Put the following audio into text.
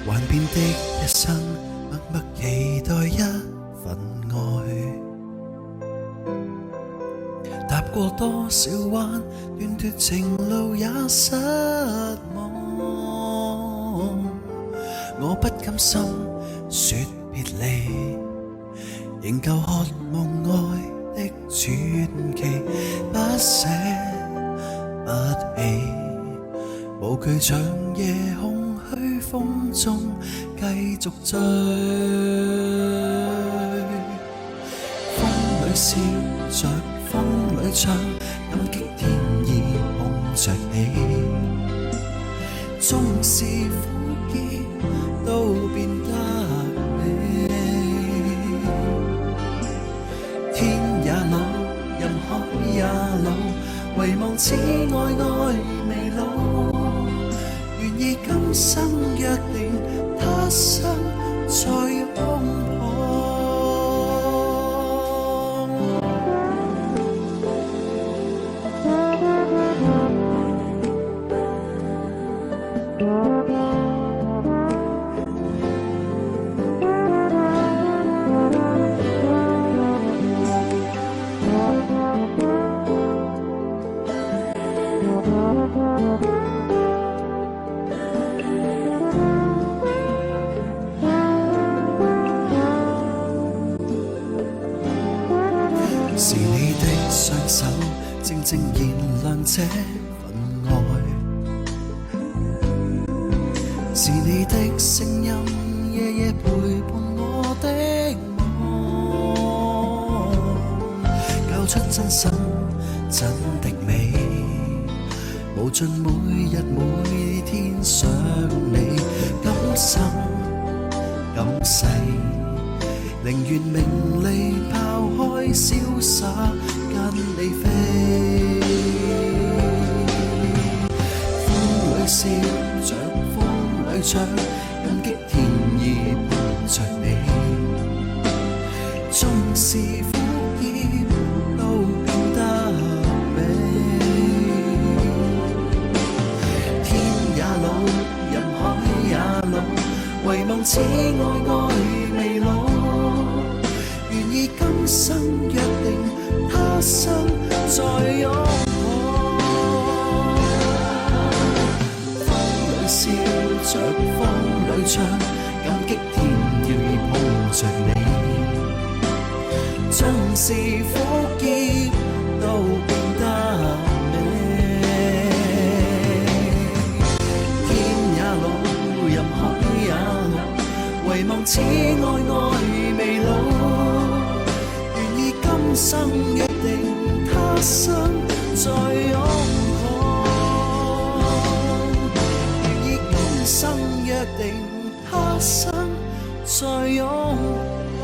幻變的一生，默默期待一份愛。踏過多少彎，斷絕情路也失望。我不甘心說別離，仍舊渴望愛的傳奇，不捨不棄，無懼像夜空虛風中繼續追。風裏笑着，風裏唱，感激天意碰着你。縱是苦澀都變得美，天也老，人海也老，唯望此愛愛未老。願意今生約定，他生再擁抱。是你的雙手，靜靜燃亮這份愛；是你的聲音，夜夜陪伴我的夢，交出真心真的美，無盡每日每天想你，今生今世。寧願名利拋開，瀟灑跟你飛。風裏笑着，風裏唱，感激天意伴着你。縱是苦澀都變得美，天也老，人海也老，唯望此愛愛未老。願意今生約定，他生再擁抱。風裏笑着，風裏唱，感激天意碰着你。縱是苦澀都變得美，天也老，人海也老，唯望此愛愛未老。今生約定，他生再擁抱。願意今生約定，他生再擁抱。